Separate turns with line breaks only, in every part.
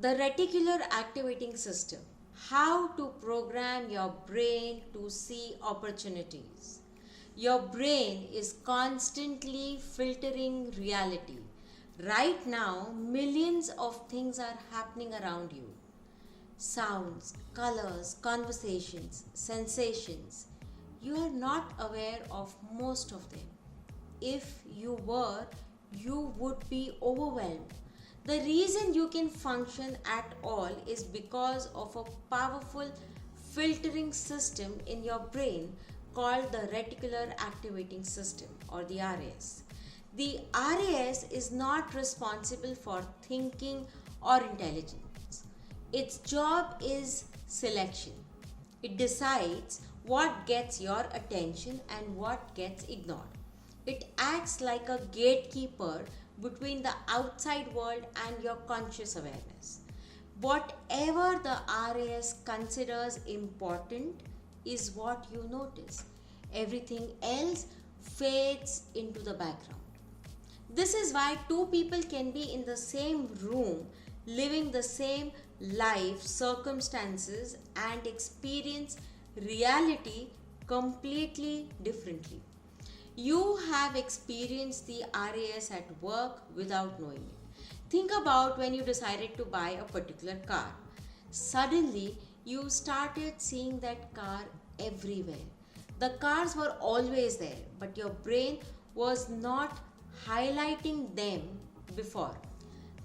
The Reticular Activating System. How to program your brain to see opportunities. Your brain is constantly filtering reality. Right now, millions of things are happening around you. Sounds, colors, conversations, sensations. You are not aware of most of them. If you were, you would be overwhelmed. The reason you can function at all is because of a powerful filtering system in your brain called the Reticular Activating System, or the RAS. The RAS is not responsible for thinking or intelligence. Its job is selection. It decides what gets your attention and what gets ignored. It acts like a gatekeeper between the outside world and your conscious awareness. Whatever the RAS considers important is what you notice. Everything else fades into the background. This is why two people can be in the same room, living the same life circumstances, and experience reality completely differently. You have experienced the RAS at work without knowing it. Think about when you decided to buy a particular car. Suddenly, you started seeing that car everywhere. The cars were always there, but your brain was not highlighting them before.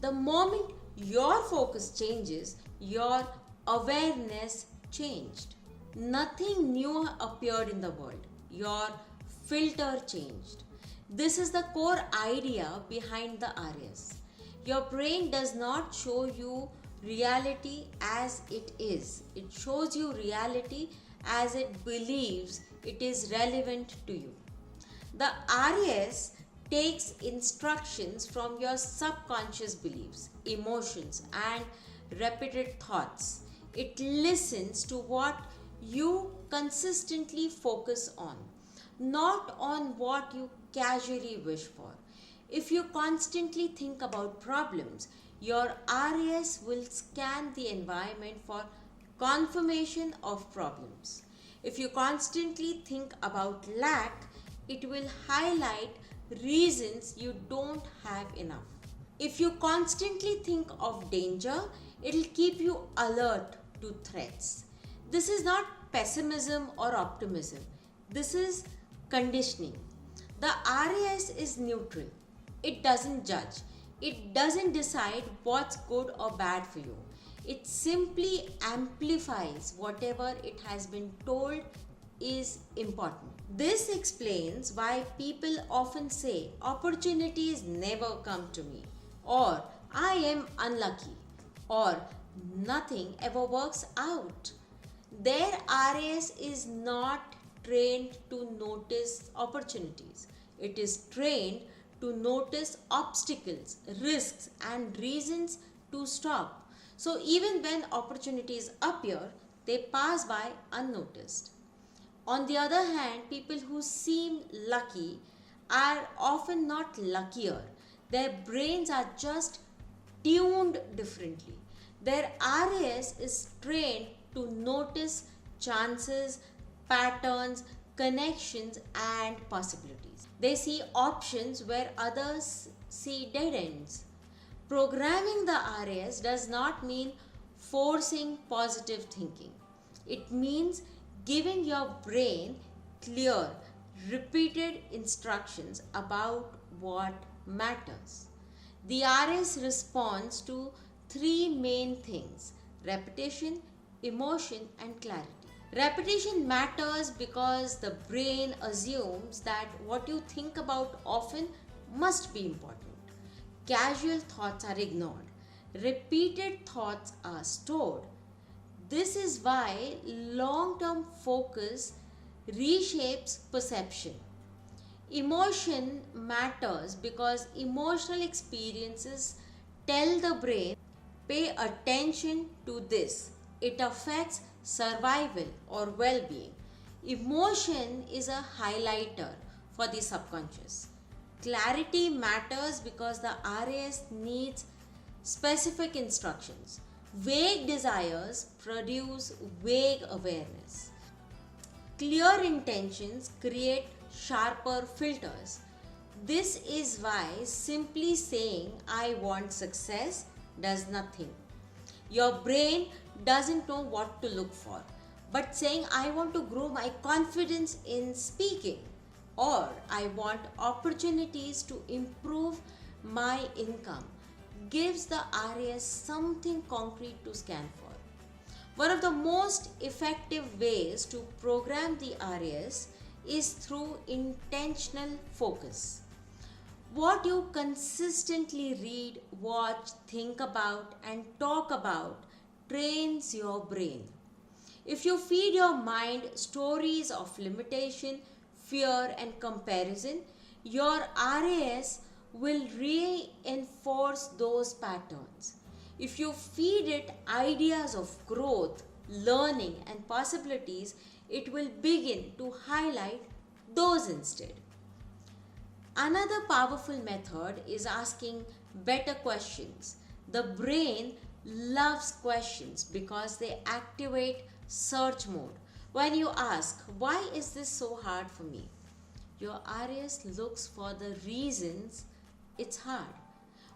The moment your focus changes, your awareness changed. Nothing new appeared in the world. Your filter changed. This is the core idea behind the RAS. Your brain does not show you reality as it is. It shows you reality as it believes it is relevant to you. The RAS takes instructions from your subconscious beliefs, emotions, and repeated thoughts. It listens to what you consistently focus on, not on what you casually wish for. If you constantly think about problems, your RAS will scan the environment for confirmation of problems. If you constantly think about lack, it will highlight reasons you don't have enough. If you constantly think of danger, it will keep you alert to threats. This is not pessimism or optimism. This is conditioning. The RAS is neutral. It doesn't judge. It doesn't decide what's good or bad for you. It simply amplifies whatever it has been told is important. This explains why people often say opportunities never come to me, or I am unlucky, or nothing ever works out. Their RAS is not trained to notice opportunities. It is trained to notice obstacles, risks, and reasons to stop. So even when opportunities appear, they pass by unnoticed. On the other hand, people who seem lucky are often not luckier. Their brains are just tuned differently. Their RAS is trained to notice chances, patterns, connections, and possibilities. They see options where others see dead ends. Programming the RAS does not mean forcing positive thinking. It means giving your brain clear, repeated instructions about what matters. The RAS responds to three main things: repetition, emotion, and clarity. Repetition matters because the brain assumes that what you think about often must be important. Casual thoughts are ignored. Repeated thoughts are stored. This is why long term focus reshapes perception. Emotion matters because emotional experiences tell the brain, pay attention to this. It affects survival or well being. Emotion is a highlighter for the subconscious. Clarity matters because the RAS needs specific instructions. Vague desires produce vague awareness. Clear intentions create sharper filters. This is why simply saying I want success does nothing. Your brain doesn't know what to look for. But saying I want to grow my confidence in speaking, or I want opportunities to improve my income, gives the RAS something concrete to scan for. One of the most effective ways to program the RAS is through intentional focus. What you consistently read, watch, think about, and talk about trains your brain. If you feed your mind stories of limitation, fear, and comparison, your RAS will reinforce those patterns. If you feed it ideas of growth, learning, and possibilities, it will begin to highlight those instead. Another powerful method is asking better questions. The brain loves questions because they activate search mode. When you ask, why is this so hard for me? Your RAS looks for the reasons it's hard.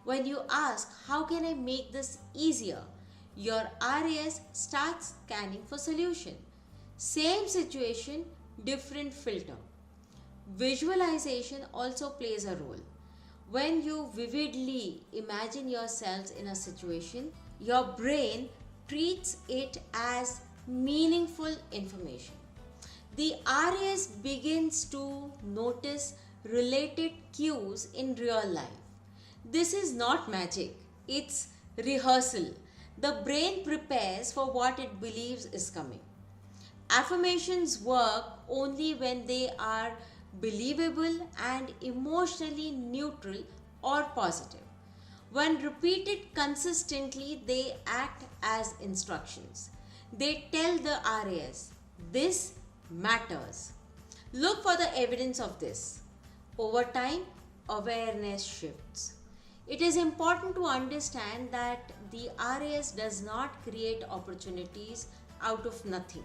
When you ask, how can I make this easier? Your RAS starts scanning for solution. Same situation, different filter. Visualization also plays a role. When you vividly imagine yourselves in a situation, your brain treats it as meaningful information. The RAS begins to notice related cues in real life. This is not magic, it's rehearsal. The brain prepares for what it believes is coming. Affirmations work only when they are believable and emotionally neutral or positive. When repeated consistently, they act as instructions. They tell the RAS, this matters. Look for the evidence of this. Over time, awareness shifts. It is important to understand that the RAS does not create opportunities out of nothing.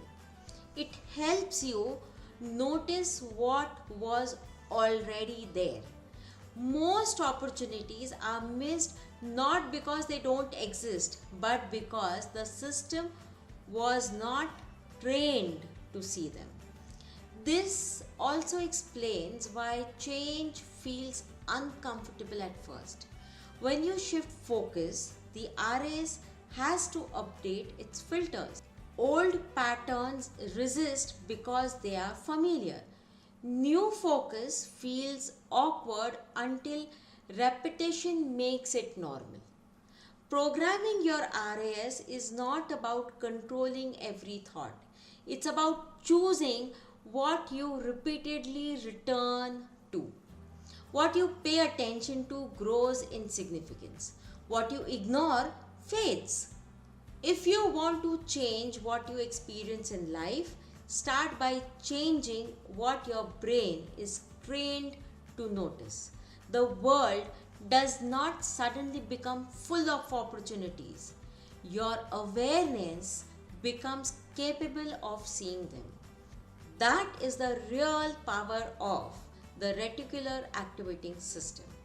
It helps you notice what was already there. Most opportunities are missed not because they don't exist, but because the system was not trained to see them. This also explains why change feels uncomfortable at first. When you shift focus, the RAS has to update its filters. Old patterns resist because they are familiar. New focus feels awkward until repetition makes it normal. Programming your RAS is not about controlling every thought. It's about choosing what you repeatedly return to. What you pay attention to grows in significance. What you ignore fades. If you want to change what you experience in life, start by changing what your brain is trained to notice. The world does not suddenly become full of opportunities. Your awareness becomes capable of seeing them. That is the real power of the reticular activating system.